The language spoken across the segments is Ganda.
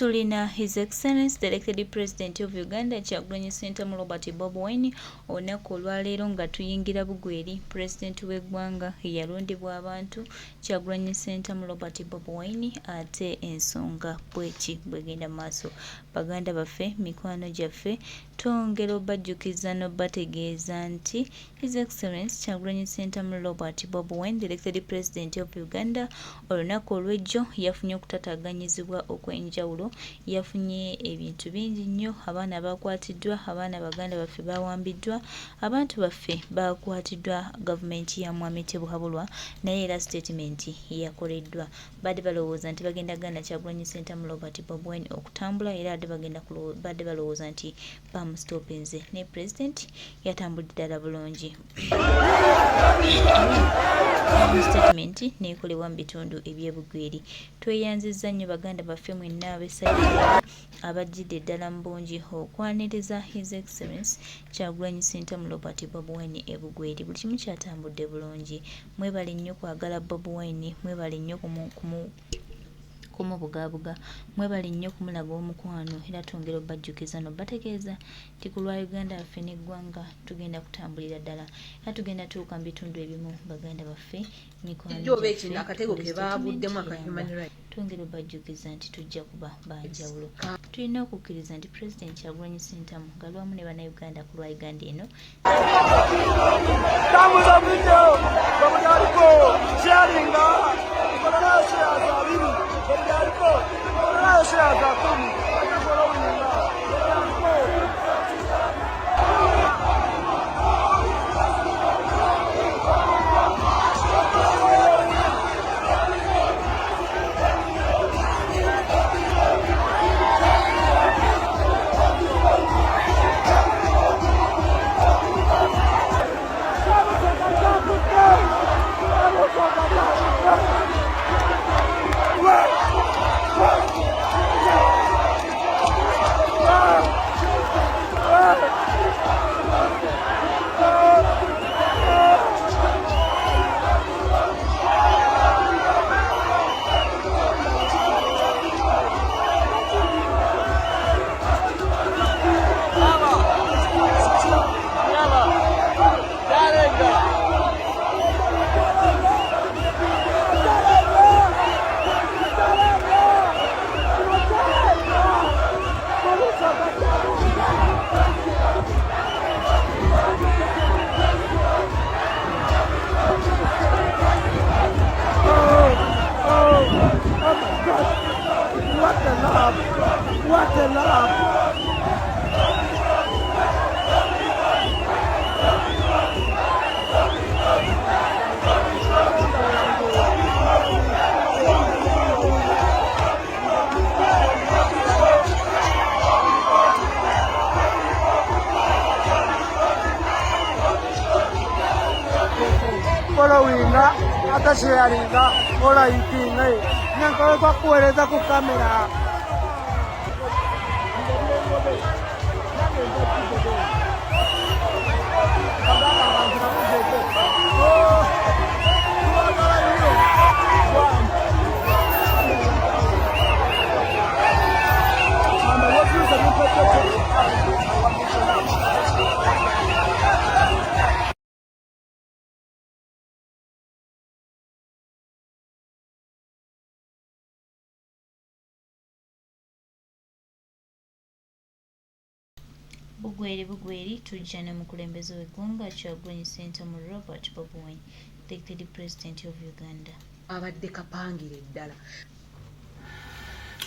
tulina His Excellency the elected President of Uganda Kyagulanyi Ssentamu Robert Bobi Wine olunaku olwaleero nga tuyingira bugweri President w'eggwanga yalondebwa abantu Kyagulanyi Ssentamu Robert Bobi Wine ate ensonga bweki bwegenda maaso baganda baffe mikwano gyaffe twongera obajjukiza n'obategeeza nti His Excellency Kyagulanyi Ssentamu Robert Bobi Wine the elected President of Uganda olunaku olw'ejjo yafunye okutataganyizibwa okw'enjawulo yafunye ebintu bingi nnyo abaana bakwatiddwa abaana baganda baffe bawambiddwa abantu baffe bakwatiddwa gavumenti ya Mwami Tebbuhabulwa naye era statement yakoleddwa badde balowooza nti bagenda ganda Kyagulanyi Ssentamu Robert Bobi Wine okutambula era badde balowooza nti bamustopinze ne president yatambudde ddala bulungi statement nekolebwa mu bitundu ebyebugweri tweyanzizza nnyo baganda baffe mwenna ab'essayidi abajjidde ddala mu bungi okwaniriza His Excellency Kyagulanyi Ssentamu Robert Bobi Wine ebugweri buli kimu kyatambudde bulungi mwebale nnyo kwagala Bobi Wine mwebale nnyo kumubugaabuga mwebale nnyo kumulaga omukwano era twongera obajjukiza n'obategeeza nti ku lwa Uganda yaffe n'eggwanga tugenda kutambulira ddala era tugenda tuuka mu bitundu ebimu baganda baffe twongera obajjukiza nti tujja kuba banjawulo tulina okukkiriza nti President Kyagulanyi Ssentamu nga lwamu ne bannayuganda ku lwa Uganda eno What a love! Following ata sharing ola itinga nanga kwa kueleza ku kamera bugweri tujja ne mukulembeze w'eggwanga Kyagulanyi Ssentamu Robert Bobi Wine elected President of Uganda abadde kapangire ddala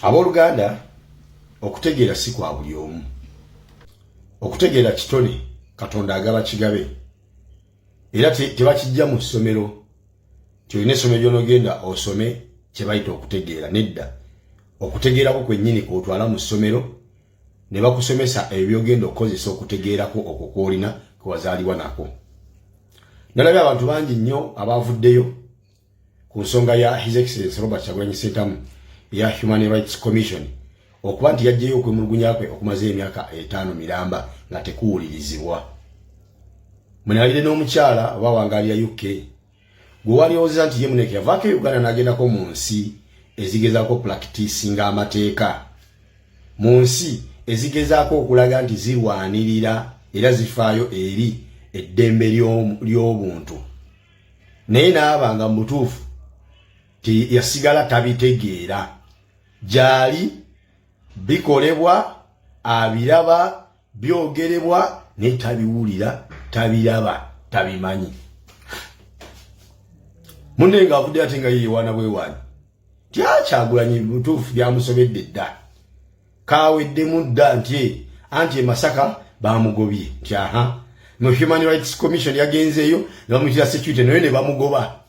abooluganda okutegeera si kwa buli omu okutegeera kitone Katonda agaba kigabe era tebakijja mu ssomero kyolina essomero ly'onogenda osome kye bayita okutegeera nedda okutegeerako kwennyini kwotwala mu ssomero ne bakusomesa ebyogenda okukozesa okutegeerako okwo kwolina kwewazaalibwa nako. Nalabye abantu bangi nnyo abavuddeyo ku nsonga ya His Excellency Robert Kyagulanyi Ssentamu ya Human Rights Commission okuba nti yajjayo okwemulugunya kwe okumaze emyaka 5 miramba nga tekuwulirizibwa. Mwenalire n'omukyala abawangalira UK gwe walowooza nti ye muneke yavaako Uganda n'agendako mu nsi ezigezaako practicinga amateeka mu nsi ezigezaako okulaga nti zirwanirira era zifaayo eri eddembe ly'obuntu naye n'abanga mu butuufu yasigala tabitegeera gyali bikolebwa abiraba byogerebwa naye tabiwulira tabiraba tabimanyi munne nga avudde ate nga yeewaana bwewaani Kyagulanyi butuufu byamusobedde dda kaweddemu dda nti anti Masaka bamugobye nti mu Human Rights Commission yagenzeeyo ne bamuyitira security naye ne bamugoba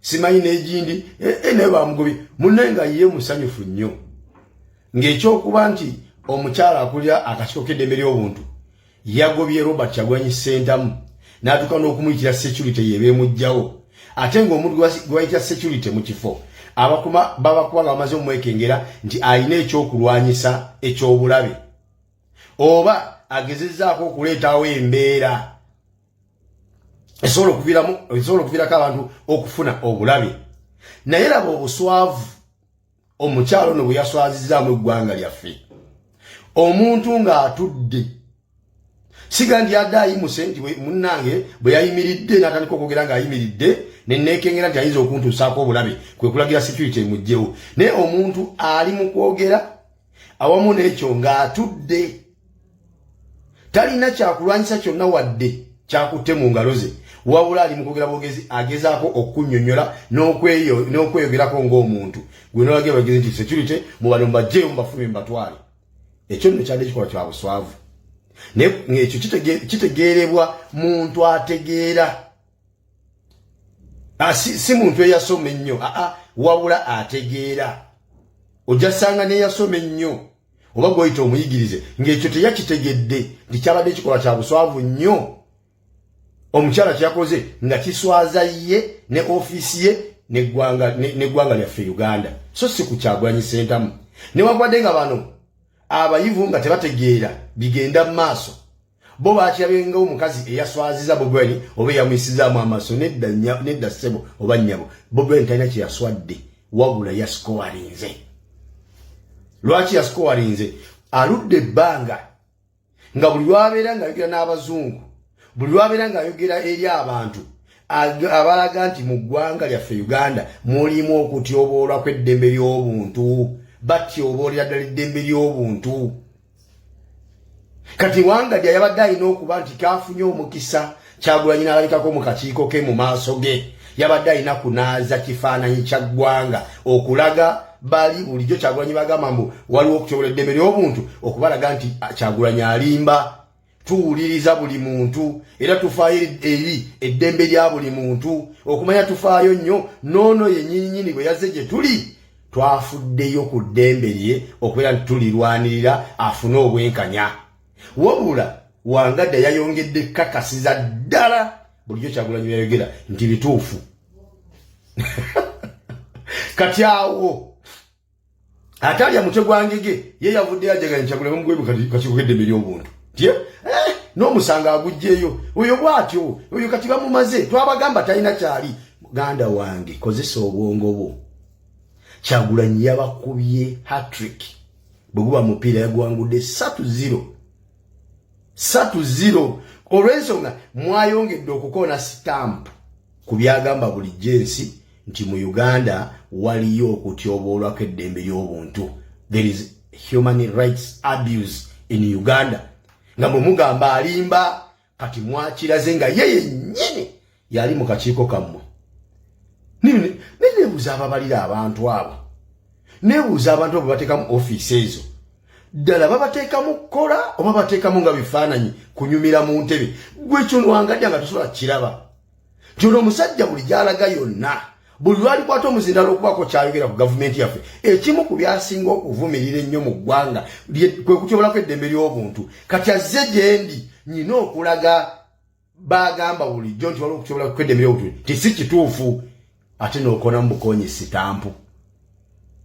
simanyi n'egindi naye bamugobye munne nga ye musanyufu nnyo ng'ekyokuba nti omukyala akulira akakiiko k'eddembe ly'obuntu yagobye Robert Kyagulanyi Ssentamu n'atuuka n'okumuyitira security yebeemugjawo ate ng'omuntu gwe bayitira security mu kifo abakuma babakuba nga bamaze omwekengera nti alina ekyokulwanyisa ekyobulabe oba agezezzaako okuleetawo embeera esobola okuviirako abantu okufuna obulabe naye laba obuswavu omukyalo ne bwe yaswazizzaamu eggwanga lyaffe omuntu ng'atudde siga nti yadde ayimuse nti munnange bwe yayimiridde n'atandika okwogera ng'ayimiridde nenneekengera nti ayinza okuntuusaako obulabe kwe kulagira security emugjewo naye omuntu ali mu kwogera awamu n'ekyo ng'atudde talina kyakulwanyisa kyonna wadde kyakutte mu ngalo ze wabula ali mu kwogera bwogezi agezaako okunnyonnyola n'okweyogerako ng'omuntu gwe nolage bagezi nti security mubano mubajjeeyo mubafume mubatwale ekyo nno kyadde kikola kya buswavu naye ekyo kitegeerebwa muntu ategeera si muntu eyasoma ennyo wabula ategeera ojja sanga neyasoma ennyo oba gwoyita omuyigirize ng'ekyo teyakitegedde nti kyabadde kikola kya buswavu nnyo omukyala kyakoze nga kiswaza ye ne ofiisi ye n'eggwanga lyaffe Uganda so si ku Kyagulanyi Ssentamu newakubadde nga bano abayivu nga tebategeera bigenda mu maaso bo bakirabengawo omukazi eyaswaziza Bobi Wine oba eyamuyisizaamu amaaso nedda ssebo oba nnyabo Bobi Wine talina kyeyaswadde wabula yasikowalinze lwaki yasikowalinze aludde ebbanga nga buli lwabeera ng'ayogera n'abazungu buli lwabeera ng'ayogera eri abantu abalaga nti mu ggwanga lyaffe Uganda mulimu okutyoboolwa kw'eddembe ly'obuntu batyoboolera ddala eddembe ly'obuntu kati Wangadya yabadde alina okuba nti kafunye omukisa Kyagulanyi n'alabikako mu kakiiko ke mu maaso ge yabadde alina kunaaza kifaananyi kya ggwanga okulaga bali bulijjo Kyagulanyi bagamba mbu waliwo okutyobola eddembe ly'obuntu okubalaga nti Kyagulanyi alimba tuwuliriza buli muntu era tufaayo eri eddembe lya buli muntu okumanya tufaayo nnyo noono yennyininyini bwe yazze gye tuli twafuddeyo ku ddembe lye okubeera nti tulirwanirira afune obwenkanya wabula Wangadya yayongedde kakasiza ddala bulijjo Kyagulanyi byayogera nti bituufu kati awo atalya mutwe gwa Ngege ye yavudde ajaganya Kyagulanyi bamugwebe kakiiko k'eddembe ly'obuntu n'omusanga agugjeyo oyo bwatyo oyo kati bamumaze twabagamba talina kyali muganda wange kozesa obwongo bwo Kyagulanyi yabakubye hat-trick bwe guba mupiira yagwangudde 3-0 olw'ensonga mwayongedde okukoona stamp ku byagamba bulijjo ensi nti mu Uganda waliyo okutyoboolwa kw'eddembe ly'obuntu there is human rights abuse in Uganda nga bwe mugamba alimba kati mwakiraze nga ye yennyini yali mu kakiiko kammwe nebuuza ababalira abantu abo nebuuza abantu abo bateekamu ofiisi ezo ddala babateekamu kukola oba bateekamu nga bifaananyi kunyumira mu ntebe gwekyo Wangadya nga tosobola kiraba kyono omusajja buli gy'alaga yonna buli lwalikwata omuzindalo okubaako kyayogera ku gavumenti yaffe ekimu ku byasinga okuvumirira ennyo mu ggwanga kwe kutyobola kw'eddembe ly'obuntu kati azze gyendi nyina okulaga bagamba bulijjo nti waliwo okutyobola kw'eddembe ly'obuntu tisi kituufu ate n'okonamu bukonyi sitampu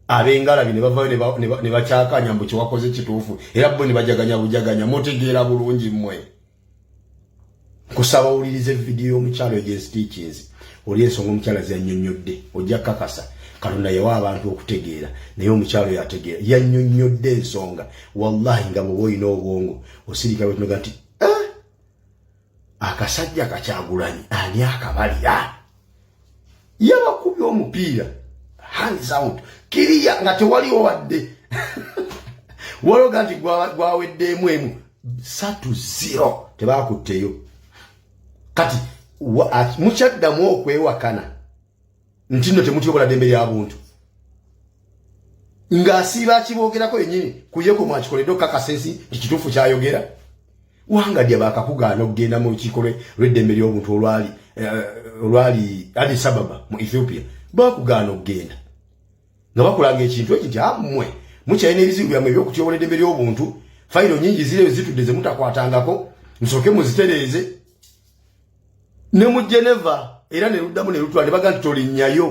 ab'engalabi ne bavayo ne bakyakanya mbu kyewakoze kituufu era bo ne bajaganya bujaganya mutegeera bulungi mmwe kusaba owulirize vidiyo y'omukyalo Against Teachings oli ensonga omukyala zannyonnyodde ojja kakasa Katonda yawa abantu okutegeera naye omukyalo yategeera yannyonnyodde ensonga wallahi nga bwe oyina obwongo osirika bwetinoga nti akasajja Kyagulanyi ani akabalira yabakubye omupiira hands out kiriya nga tewaliwo wadde waloga nti gwaweddeemu emu 3-0 tebakutteyo kati mukyaddamu okwewakana nti nno temutyobola ddembe ly'abuntu ng'asiiba akiboogerako yennyini kuyeko mwakikoledde okakasensi nti kituufu kyayogera wangadya bakakugaana okugenda mu lukiiko lw'eddembe ly'obuntu olwali Addis Ababa mu Ethiopia bakugaana okugenda nga bakulanga ekintu eki nti mmwe mukyalina ebizibu byammwe ebyokutyobola eddembe ly'obuntu fayiro nyingi ziri zitudde ze mutakwatangako musooke muzitereeze ne mu Geneva era ne luddamu ne lutwala ne baga nti tolinnyayo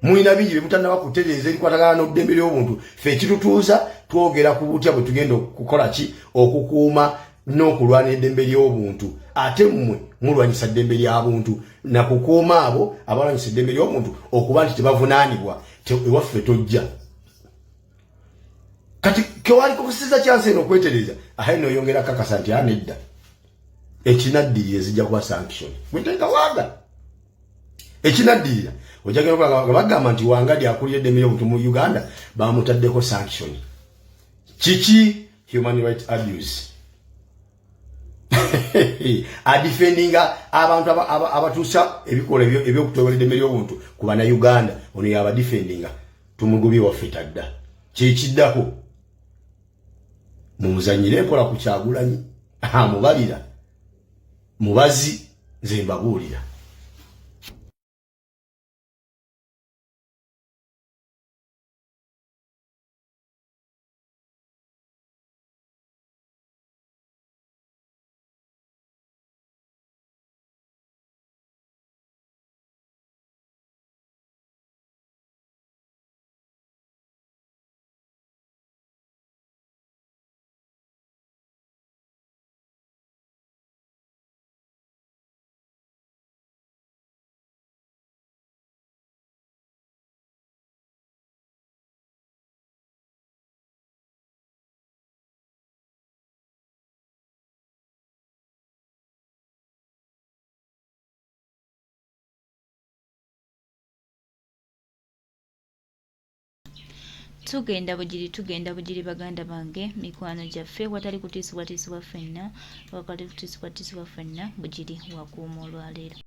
muyina bingi bye mutannaba kutereeza ebikwatagana n'eddembe ly'obuntu ffe ekitutuuza twogera ku butya bwe tugenda okukola ki okukuuma n'okulwana eddembe ly'obuntu ate mmwe mulwanyisa eddembe ly'abuntu na kukuuma abo abalwanyisa eddembe ly'obuntu okuba nti tebavunaanibwa ewaffe tojja kati kewaliko kusiza kyansi eno okwetereeza ahe noyongera kakasa nti anedda ekinaddirira zijja kuba sanction bwetenga wanga ekinaddirira ojagera okulanga bagamba nti Wangadya akulira eddembe ly'obuntu mu Uganda bamutaddeko sanction kiki human rights abuse adifendinga abantu abatuusa ebikola ebyokutobera eddembe ly'obuntu ku bannayuganda ono yabadifendinga tumugubye waffe tadda kyekiddako mumuzanyire enkola ku Kyagulanyi mubalira mubazi nze mbabuulira tugenda bugiri baganda bange mikwano gyaffe watali kutiisibwatiisibwa ffenna wakali kutiisibwatiisibwa ffenna bugiri wakuuma olwaleero